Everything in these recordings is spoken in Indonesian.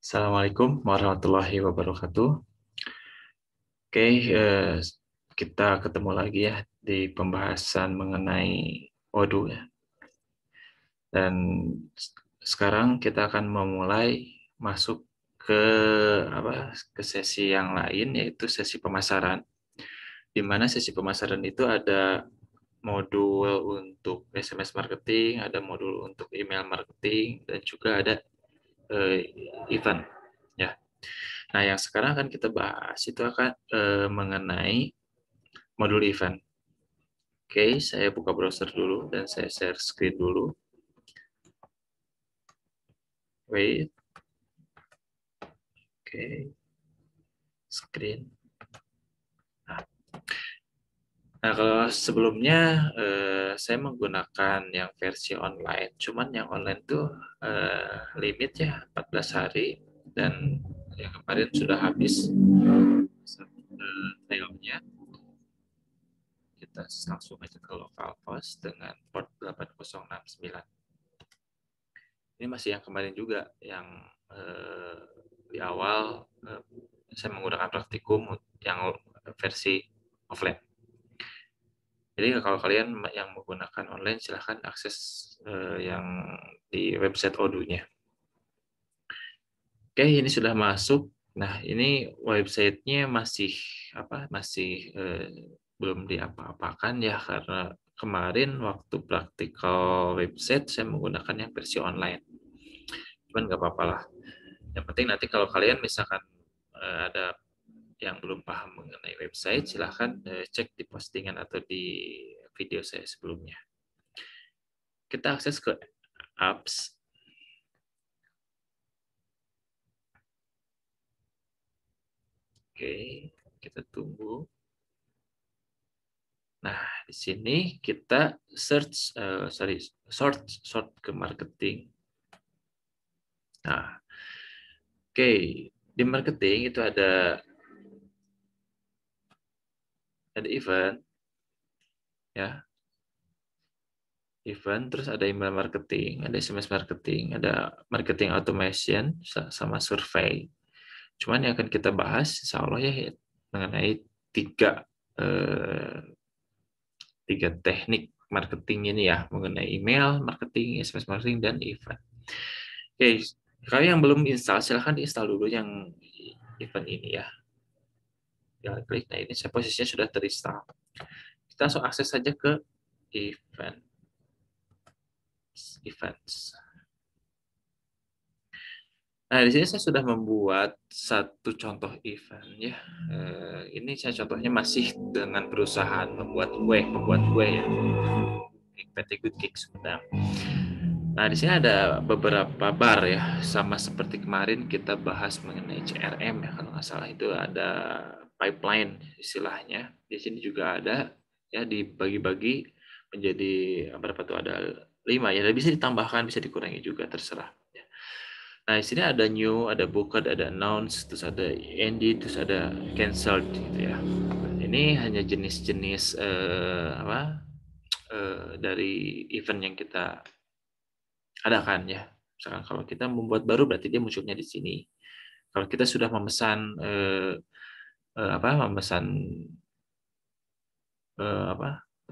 Assalamualaikum warahmatullahi wabarakatuh. Oke, kita ketemu lagi ya di pembahasan mengenai Odoo ya. Dan sekarang kita akan memulai masuk ke ke sesi yang lain, yaitu sesi pemasaran. Di mana sesi pemasaran itu ada modul untuk SMS marketing, ada modul untuk email marketing, dan juga ada event ya. Nah, yang sekarang akan kita bahas itu akan mengenai modul event. Oke, saya buka browser dulu dan saya share screen dulu. Wait. Oke, screen. Nah, kalau sebelumnya saya menggunakan yang versi online. Cuman yang online tuh limitnya 14 hari dan yang kemarin sudah habis trialnya. Kita langsung aja ke localhost dengan port 8069. Ini masih yang kemarin juga yang di awal saya menggunakan praktikum yang versi offline. Jadi kalau kalian yang menggunakan online silahkan akses yang di website Odoo-nya. Oke, ini sudah masuk. Nah, ini websitenya masih belum diapa-apakan ya karena kemarin waktu praktikal website saya menggunakan yang versi online. Cuman nggak apa-apa lah. Yang penting nanti kalau kalian misalkan ada yang belum paham mengenai website, silahkan cek di postingan atau di video saya sebelumnya. Kita akses ke apps. Oke, kita tunggu. Nah, di sini kita sort ke marketing. Nah, oke, di marketing itu ada event, ya, event, terus ada email marketing, ada SMS marketing, ada marketing automation, sama survei. Cuman yang akan kita bahas, insya Allah ya, mengenai tiga teknik marketing ini ya, mengenai email marketing, SMS marketing, dan event. Oke, kalau yang belum install, silahkan diinstal dulu yang event ini ya. Tinggal klik, nah ini saya posisinya sudah terinstall. Kita langsung akses saja ke events. Nah, di sini saya sudah membuat satu contoh event ya. Ini saya contohnya masih dengan perusahaan membuat kue ya. PT Good Cake Sumedang. Nah, di sini ada beberapa bar ya, sama seperti kemarin kita bahas mengenai CRM ya, kalau nggak salah itu ada pipeline istilahnya. Di sini juga ada ya, dibagi-bagi menjadi berapa tuh, ada 5 ya, bisa ditambahkan, bisa dikurangi juga, terserah. Nah, di sini ada new, ada booked, ada announce, terus ada ended, terus ada cancelled gitu ya. Ini hanya jenis-jenis dari event yang kita adakan ya. Misalkan kalau kita membuat baru berarti dia munculnya di sini. Kalau kita sudah memesan memesan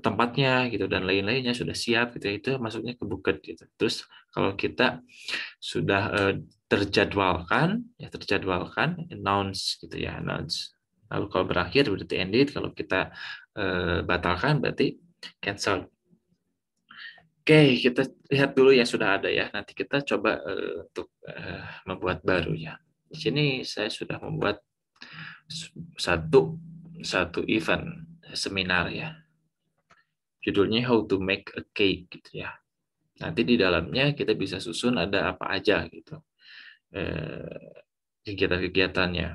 tempatnya gitu dan lain-lainnya sudah siap gitu, itu masuknya ke buket gitu. Terus kalau kita sudah terjadwalkan announce gitu ya, announce. Lalu kalau berakhir berarti ended, kalau kita batalkan berarti cancel. Oke, kita lihat dulu yang sudah ada ya. Nanti kita coba untuk membuat baru ya. Di sini saya sudah membuat satu event seminar ya. Judulnya How to Make a Cake gitu ya. Nanti di dalamnya kita bisa susun ada apa aja gitu kegiatan-kegiatannya.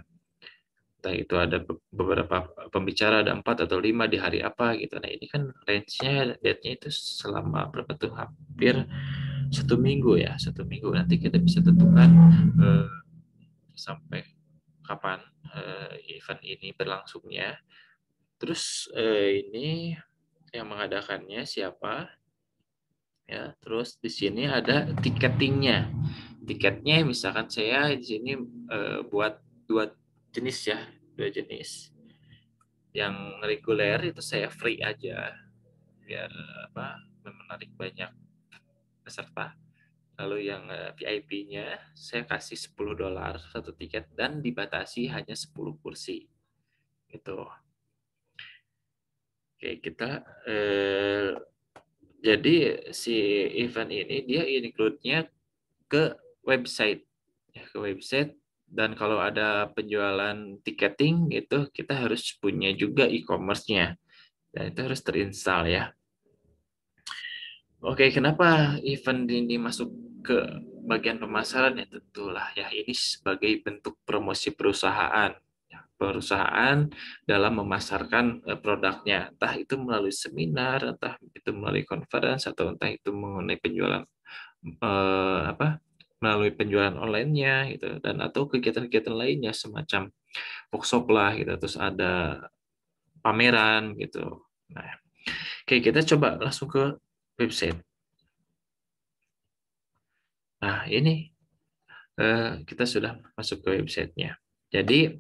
Entah itu ada beberapa pembicara, ada 4 atau 5 di hari apa gitu. Nah, ini kan range-nya, date-nya itu selama berapa tuh, hampir 1 minggu ya, 1 minggu. Nanti kita bisa tentukan sampai kapan event ini berlangsungnya. Terus ini yang mengadakannya siapa ya. Terus di sini ada tiketingnya. tiketnya misalkan saya di sini buat dua jenis ya, dua jenis. Yang reguler itu saya free aja biar apa menarik banyak peserta. Lalu yang VIP-nya saya kasih $10 satu tiket dan dibatasi hanya 10 kursi. Gitu. Oke, kita jadi si event ini dia include-nya ke website. Ya, ke website dan kalau ada penjualan tiketing itu kita harus punya juga e-commerce-nya. Dan itu harus terinstall ya. Oke, kenapa event ini masuk ke bagian pemasaran ya tentulah ya ini sebagai bentuk promosi perusahaan. Ya, perusahaan dalam memasarkan produknya, entah itu melalui seminar, entah itu melalui conference atau entah itu mengenai penjualan apa melalui penjualan online-nya gitu dan atau kegiatan-kegiatan lainnya semacam workshop lah gitu terus ada pameran gitu. Nah, oke kita coba langsung ke website. Nah, ini kita sudah masuk ke websitenya. Jadi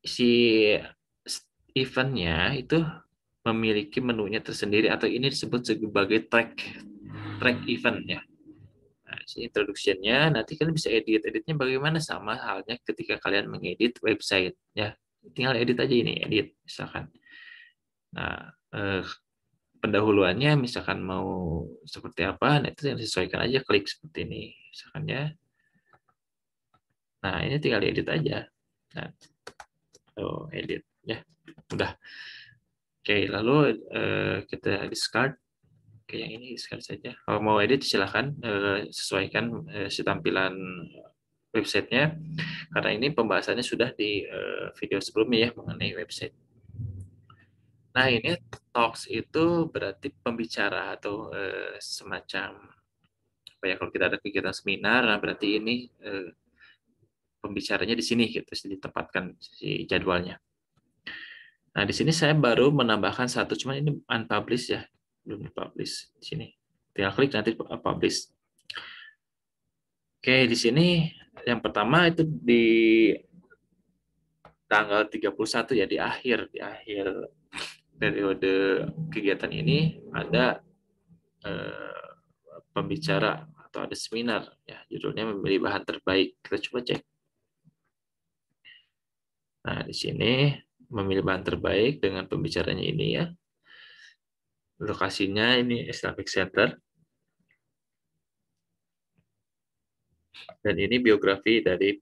si eventnya itu memiliki menunya tersendiri atau ini disebut sebagai track event ya. Nah, introduction-nya nanti kalian bisa editnya bagaimana sama halnya ketika kalian mengedit website ya. Tinggal edit aja ini, edit misalkan. Nah, pendahuluannya misalkan mau seperti apa, nah itu yang disesuaikan aja klik seperti ini misalkan ya. Nah, ini tinggal edit aja. Nah, edit ya. Udah. Oke, lalu kita discard. Oke, yang ini discard saja. Kalau mau edit silahkan sesuaikan si tampilan websitenya. Karena ini pembahasannya sudah di video sebelumnya ya mengenai website. Nah, ini talks itu berarti pembicara atau semacam apa ya kalau kita ada kegiatan seminar, nah berarti ini pembicaranya di sini gitu, ditempatkan si jadwalnya. Nah, di sini saya baru menambahkan satu, cuman ini unpublished ya, belum dipublish di sini. Tinggal klik nanti publish. Oke, di sini yang pertama itu di tanggal 31 ya, di akhir periode kegiatan ini ada pembicara atau ada seminar ya, judulnya memilih bahan terbaik. Kita coba cek. Nah, di sini memilih bahan terbaik dengan pembicaranya ini ya. Lokasinya ini Islamic Center. Dan ini biografi dari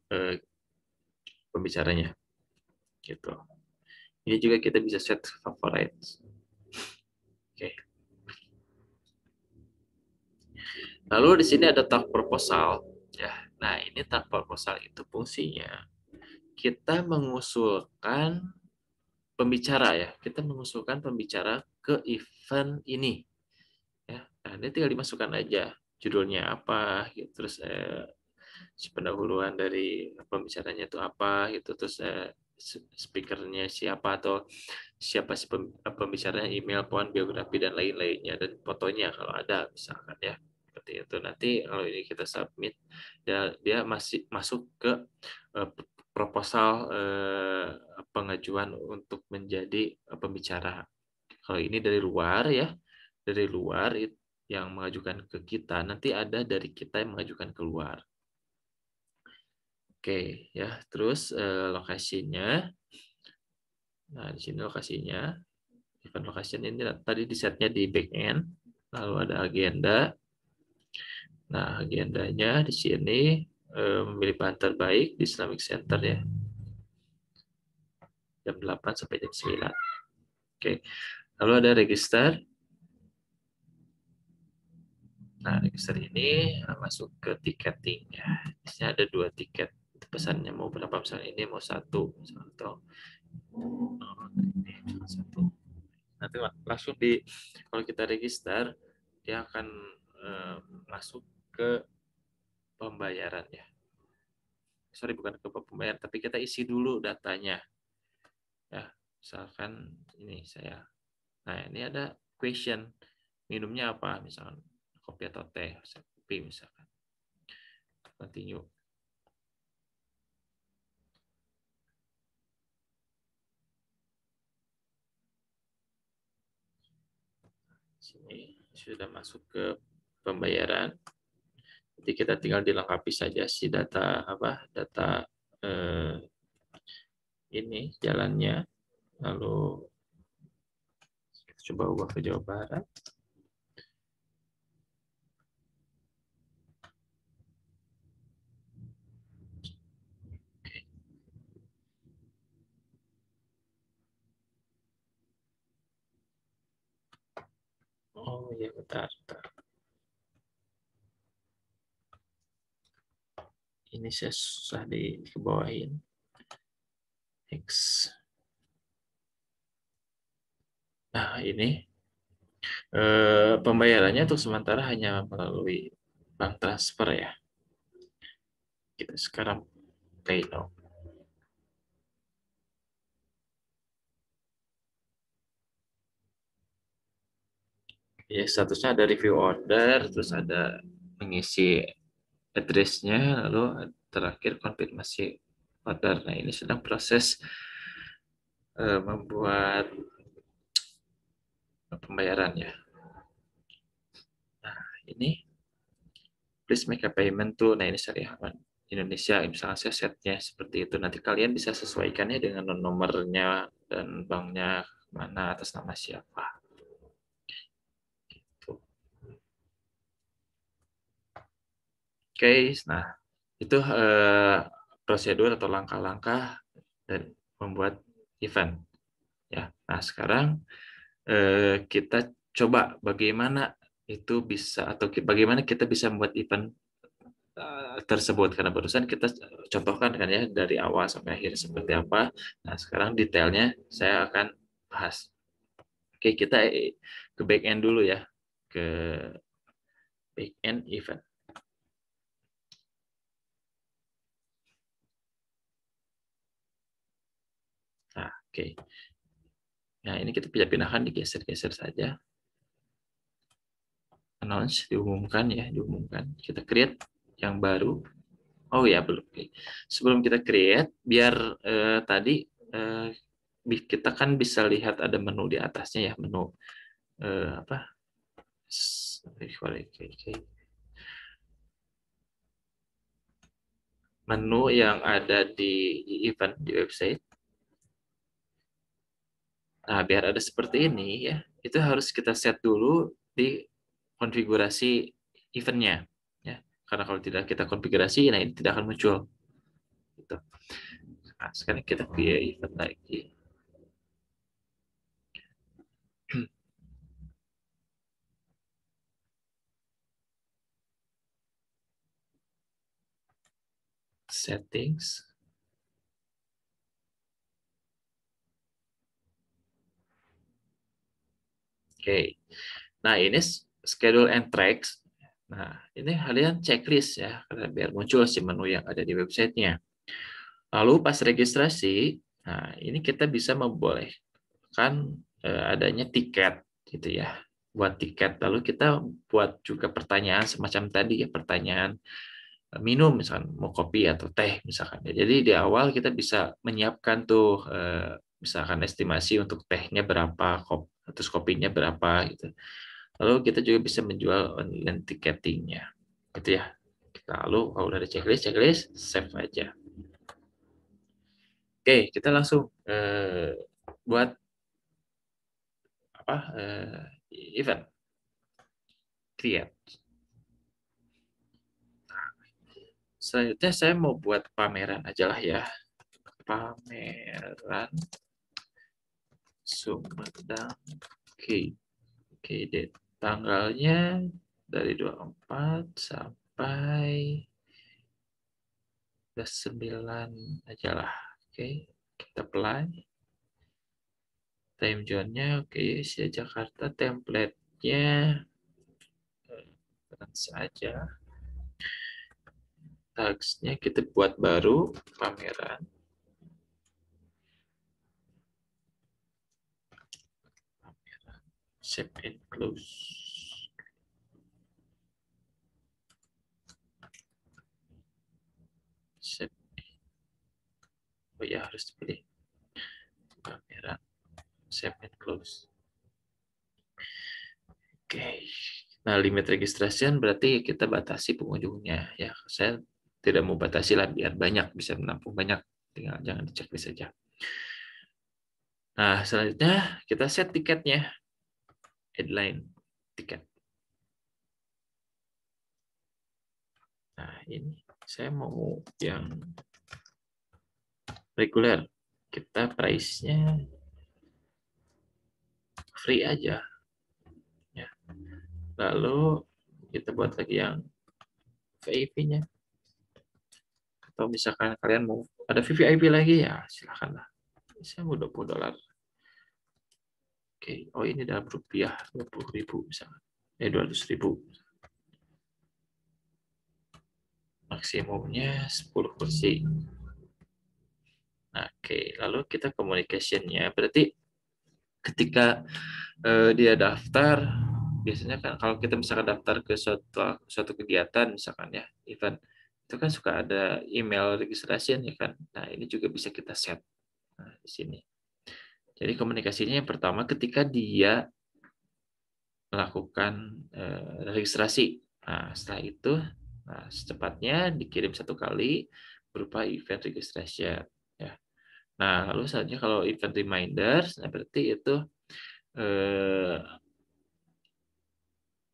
pembicaranya. Gitu. Ini juga kita bisa set favorites. Oke. Lalu di sini ada talk proposal. Ya. Nah, ini talk proposal itu fungsinya kita mengusulkan pembicara ya. Kita mengusulkan pembicara ke event ini. Ya. Nah, ini tinggal dimasukkan aja judulnya apa, gitu. Terus si pendahuluan dari pembicaranya itu apa, gitu. Terus speakernya siapa atau siapa si pembicaranya, email, phone, biografi dan lain-lainnya dan fotonya kalau ada misalkan ya seperti itu. Nanti kalau ini kita submit dia masih masuk ke proposal pengajuan untuk menjadi pembicara. Kalau ini dari luar ya, dari luar yang mengajukan ke kita, nanti ada dari kita yang mengajukan keluar. Oke ya, terus lokasinya. Nah, di sini lokasinya. Event location ini tadi di setnya di back end. Lalu ada agenda. Nah, agendanya di sini memilih bahan terbaik di Islamic Center ya. Jam 8 sampai jam 9. Oke. Lalu ada register. Nah, register ini masuk ke tiketing ya. Di sini ada 2 tiket. Pesannya mau berapa, misalnya ini mau satu atau satu. Nanti langsung kalau kita register dia akan masuk ke pembayaran ya. Sorry, bukan ke pembayaran, tapi kita isi dulu datanya. Ya, misalkan ini saya. Nah, ini ada question. Minumnya apa? Misalkan kopi atau teh, kopi misalkan. Continue. Sini sudah masuk ke pembayaran. Jadi kita tinggal dilengkapi saja si data apa data ini jalannya. Lalu kita coba ubah ke Jawa Barat. Oh iya, bentar. Ini saya susah dikebawain. X. Nah, ini pembayarannya untuk sementara hanya melalui bank transfer ya. Kita sekarang pay now. Ya, statusnya ada review order, terus ada mengisi address-nya, lalu terakhir konfirmasi order. Nah, ini sedang proses membuat pembayaran ya. Nah, ini please make a payment to, nah ini syariah Indonesia, misalnya saya setnya seperti itu. Nanti kalian bisa sesuaikannya dengan nomornya dan banknya mana, atas nama siapa. Gitu. Oke, nah itu prosedur atau langkah-langkah dan membuat event. Ya, nah sekarang kita coba bagaimana itu bisa atau bagaimana kita bisa membuat event tersebut, karena barusan kita contohkan kan ya dari awal sampai akhir seperti apa. Nah, sekarang detailnya saya akan bahas. Oke, kita ke back end dulu ya, ke back end event. Nah, oke. Nah, ini kita pindah-pindahkan, digeser-geser saja. Announce, diumumkan ya, diumumkan. Kita create yang baru. Oh ya, belum. Oke. Sebelum kita create, biar tadi kita kan bisa lihat ada menu di atasnya ya, menu apa? Menu yang ada di event di website. Nah, biar ada seperti ini ya, itu harus kita set dulu di konfigurasi eventnya ya. Karena kalau tidak kita konfigurasi, nah ini tidak akan muncul. Gitu. Nah, sekarang kita create event lagi. Settings. Oke. Nah, ini schedule and tracks. Nah, ini kalian checklist ya, biar muncul si menu yang ada di websitenya. Lalu pas registrasi, nah ini kita bisa membolehkan adanya tiket gitu ya. Buat tiket, lalu kita buat juga pertanyaan semacam tadi ya, pertanyaan minum misalkan mau kopi atau teh misalkan. Jadi di awal kita bisa menyiapkan tuh misalkan estimasi untuk tehnya berapa, terus kopinya berapa gitu. Lalu kita juga bisa menjual online ticketingnya gitu ya. Lalu kalau udah ada checklist, save aja. Oke, kita langsung buat apa event create. Selanjutnya saya mau buat pameran aja lah ya. Pameran Sumedang. Oke, oke deh. Tanggalnya dari 24 sampai 9 aja lah. Oke, kita apply. Time zone-nya oke, Asia Jakarta, template-nya saja. Tagsnya kita buat baru pameran. Save and close. Oh ya, harus dipilih kamera, save and close. Oke. Nah, limit registration berarti kita batasi pengunjungnya ya. Saya tidak mau batasi lah biar banyak, bisa menampung banyak. Tinggal jangan dicek saja. Nah, selanjutnya kita set tiketnya. Headline tiket. Nah, ini saya mau yang reguler. Kita price-nya free aja ya. Lalu kita buat lagi yang VIP-nya. Atau misalkan kalian mau ada VVIP lagi ya, silakan lah. Saya mau $20. Oke, oh ini dalam rupiah 20.000 misalkan. 200.000. Maksimumnya 10 kursi. Nah, oke, lalu kita communication-nya. Berarti ketika dia daftar, biasanya kan kalau kita misalkan daftar ke suatu kegiatan misalkan ya, event, itu kan suka ada email registration ya kan. Nah, ini juga bisa kita set di sini. Jadi komunikasinya yang pertama ketika dia melakukan registrasi. Nah, setelah itu, nah, secepatnya dikirim satu kali berupa event registration. Ya. Nah, lalu selanjutnya kalau event reminders, nah berarti itu eh,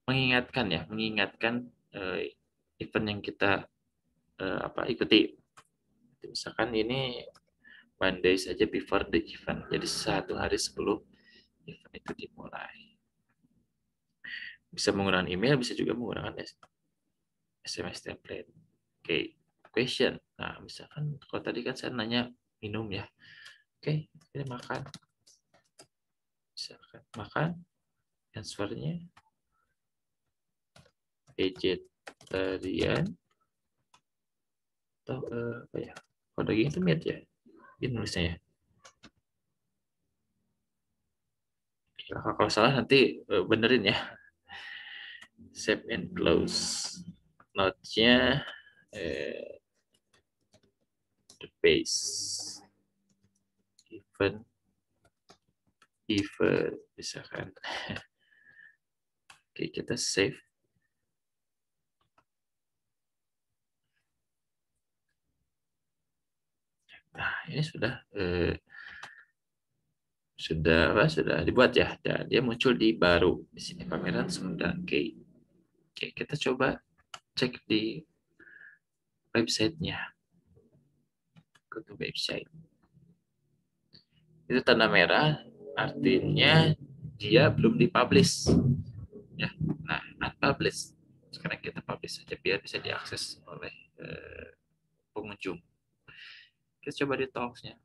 mengingatkan ya, mengingatkan event yang kita ikuti. Misalkan ini one day saja before the event, jadi 1 hari sebelum event itu dimulai. Bisa menggunakan email, bisa juga menggunakan SMS template. Oke, question. Nah, misalkan kalau tadi kan saya nanya minum ya. Oke, ini makan. Misalkan makan, answernya vegetarian atau apa ya? Kalau daging itu meat ya. Ini nulisnya ya. Kalau salah nanti benerin ya. Save and close. Note-nya the base. Even misalkan. Oke, kita save. Nah, ini sudah dibuat ya. Dan dia muncul di baru di sini pameran Sunda. Oke. Oke, kita coba cek di websitenya. Ke website. Itu tanda merah, artinya dia belum dipublish. Ya, nah, unpublished. Sekarang kita publish saja biar bisa diakses oleh pengunjung. Kita coba di talks-nya.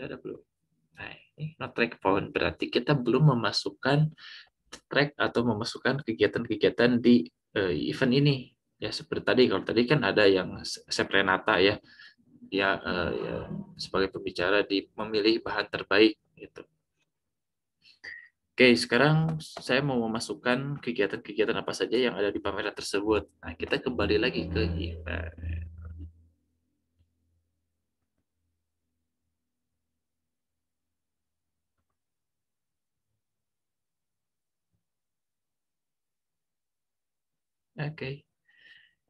Ada belum? Nah, ini not track found. Berarti kita belum memasukkan track atau memasukkan kegiatan-kegiatan di event ini. Ya, seperti tadi. Kalau tadi kan ada yang Seprenata ya. Ya, sebagai pembicara memilih bahan terbaik gitu. Oke, sekarang saya mau memasukkan kegiatan-kegiatan apa saja yang ada di pameran tersebut. Nah, kita kembali lagi ke event. Oke,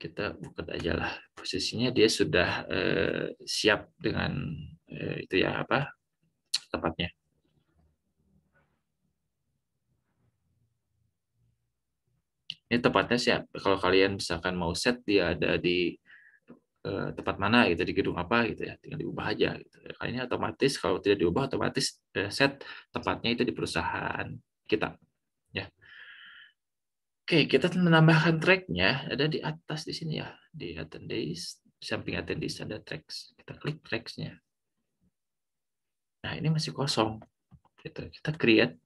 kita buka aja lah. Posisinya dia sudah siap dengan itu ya apa tepatnya. Ini tepatnya siap. Kalau kalian misalkan mau set dia ada di tempat mana gitu di gedung apa gitu ya, tinggal diubah aja gitu. Kayaknya otomatis kalau tidak diubah otomatis set tepatnya itu di perusahaan kita ya. Oke, kita menambahkan tracknya ada di atas di sini ya, di attendees, samping attendees ada tracks. Kita klik tracksnya. Nah, ini masih kosong. Gitu. Kita create.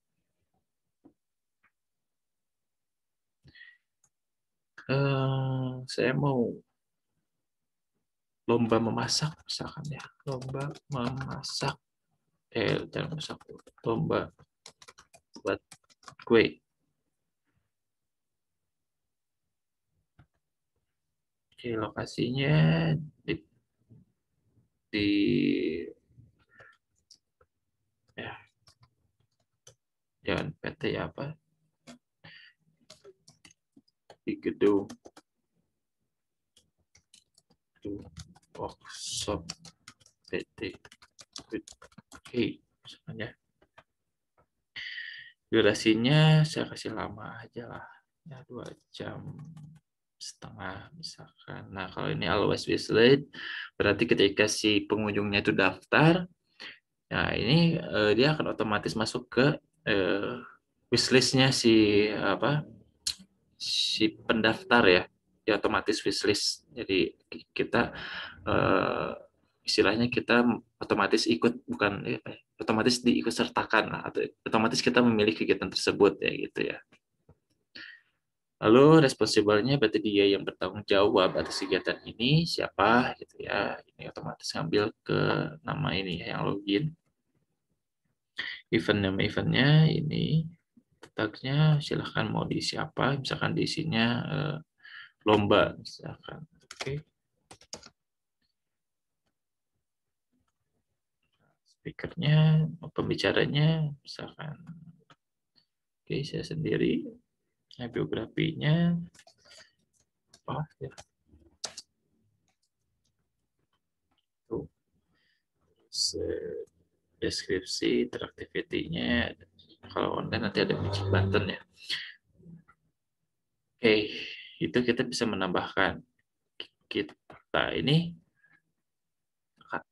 Saya mau lomba memasak misalkan ya, lomba memasak. Jangan masak, lomba buat kue. Oke, lokasinya di di ya jangan PT apa di gedung workshop PT. Oke, misalnya durasinya saya kasih lama aja lah, ya 2,5 jam misalkan. Nah kalau ini always visit berarti ketika si pengunjungnya itu daftar, nah ini dia akan otomatis masuk ke eh, wishlistnya si apa si pendaftar ya, dia otomatis wishlist. Jadi kita eh, istilahnya kita otomatis ikut bukan otomatis diikut sertakan lah, atau otomatis kita memilih kegiatan tersebut ya gitu ya. Lalu responsibelnya berarti dia yang bertanggung jawab atas kegiatan ini siapa gitu ya. Ini otomatis ngambil ke nama ini ya, yang login. Event nama eventnya ini tagnya silahkan mau diisi apa, misalkan diisinya lomba misalkan. Oke. Speakernya, pembicaranya misalkan. Oke, saya sendiri. Nah, biografinya apa ya? Tuh, deskripsi, interaktivitinya. Kalau online nanti ada magic button ya. Oke, itu kita bisa menambahkan. Kita ini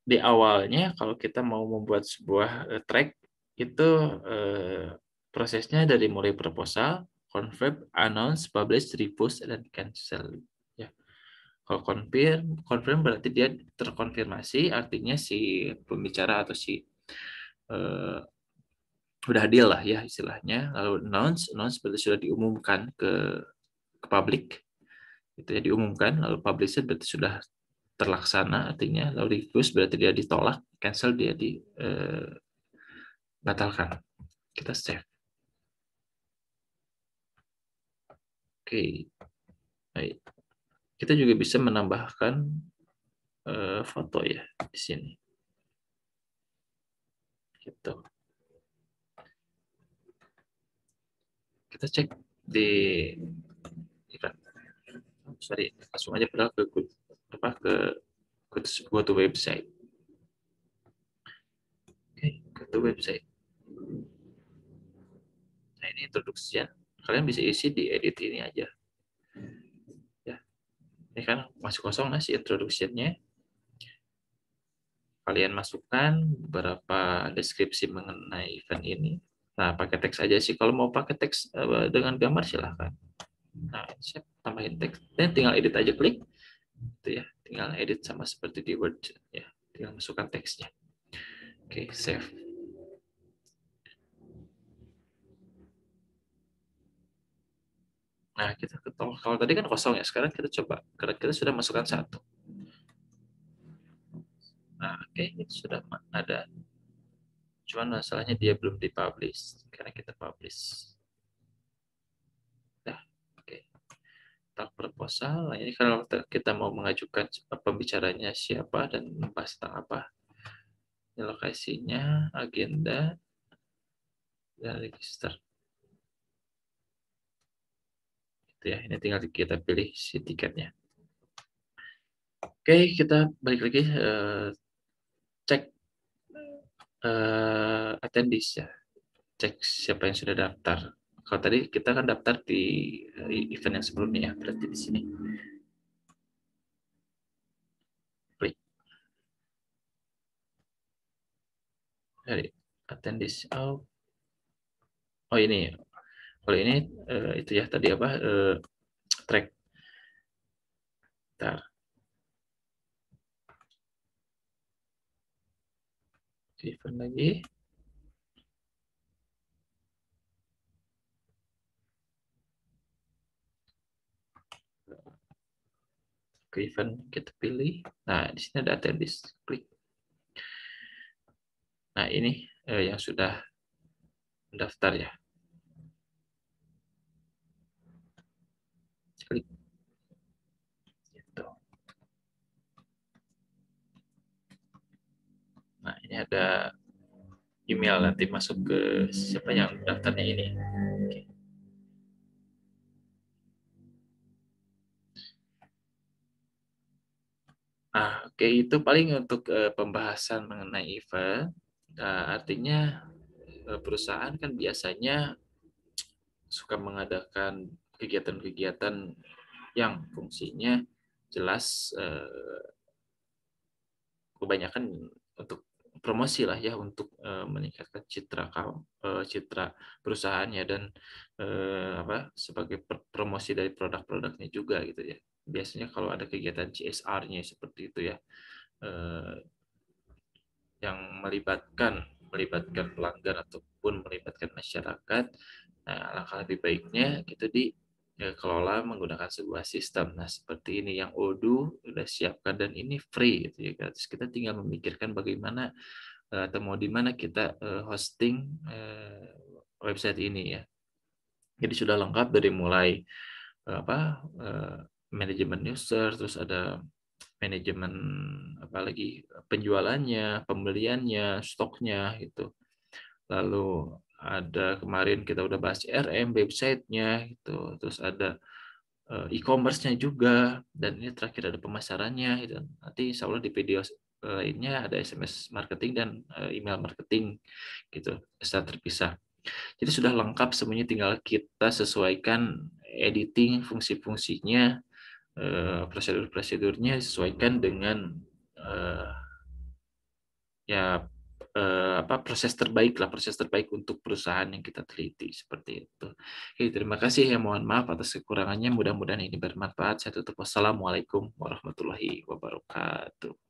di awalnya kalau kita mau membuat sebuah track itu prosesnya dari mulai proposal, confirm, announce, publish, repost, dan cancel. Ya. Kalau confirm berarti dia terkonfirmasi, artinya si pembicara atau si eh, udah deal lah ya istilahnya. Lalu announce berarti sudah diumumkan ke publik, itu ya diumumkan. Lalu publish berarti sudah terlaksana, artinya. Lalu refuse berarti dia ditolak, cancel dia dibatalkan. Kita save. Oke, baik. Kita juga bisa menambahkan foto ya di sini. Gitu. Kita cek di sorry, langsung aja padahal ke apa ke go to website. Oke, go to website. Nah, ini introduction. Kalian bisa isi di edit ini aja. Ya, ini kan masih kosong nasi introduction-nya. Kalian masukkan beberapa deskripsi mengenai event ini. Nah, pakai teks aja sih. Kalau mau pakai teks dengan gambar silahkan. Nah, saya tambahin teks. Dan tinggal edit aja, klik. Itu ya, tinggal edit sama seperti di Word. Ya, tinggal masukkan teksnya. Oke, save. Nah, kita kalau tadi kan kosong ya. Sekarang kita coba. Karena kita sudah masukkan satu. Nah, oke, itu sudah ada. Cuman masalahnya dia belum dipublish. Karena kita publish. Nah, oke. Tentang proposal. Nah, ini kalau kita mau mengajukan pembicaranya siapa dan membahas tentang apa. Ini lokasinya, agenda, dan register. Itu ya, ini tinggal kita pilih si tiketnya. Oke, kita balik lagi cek attendees ya. Cek siapa yang sudah daftar. Kalau tadi kita kan daftar di event yang sebelumnya ya, berarti di sini. Klik dari attendees. Oh ini, kalau ini itu ya tadi apa track. Bentar. Event lagi. Ke event kita pilih. Nah, di sini ada attendees. Klik. Nah, ini yang sudah mendaftar ya. Klik. Gitu. ada email nanti masuk ke siapa yang daftarnya ini. Oke. Oke, itu paling untuk pembahasan mengenai event. Artinya perusahaan kan biasanya suka mengadakan kegiatan-kegiatan yang fungsinya jelas, kebanyakan untuk promosi lah ya, untuk meningkatkan citra perusahaannya, dan sebagai promosi dari produk-produknya juga gitu ya. Biasanya kalau ada kegiatan CSR-nya seperti itu ya, eh, yang melibatkan pelanggan ataupun melibatkan masyarakat. Nah, alangkah lebih baiknya itu dikelola menggunakan sebuah sistem. Nah, seperti ini yang Odoo sudah siapkan dan ini free gitu ya. Terus kita tinggal memikirkan bagaimana atau mau di mana kita hosting website ini ya. Jadi sudah lengkap dari mulai manajemen user, terus ada manajemen apalagi penjualannya, pembeliannya, stoknya gitu. Lalu ada kemarin kita udah bahas CRM, websitenya gitu. Terus ada e-commerce-nya juga, dan ini terakhir ada pemasarannya gitu. Nanti insya Allah di video lainnya ada SMS marketing dan email marketing gitu, secara terpisah. Jadi sudah lengkap semuanya, tinggal kita sesuaikan editing fungsi-fungsinya, prosedur-prosedurnya sesuaikan dengan eh, ya proses terbaik lah, proses terbaik untuk perusahaan yang kita teliti seperti itu. Oke, terima kasih ya, mohon maaf atas kekurangannya, mudah-mudahan ini bermanfaat. Saya tutup. Wassalamualaikum warahmatullahi wabarakatuh.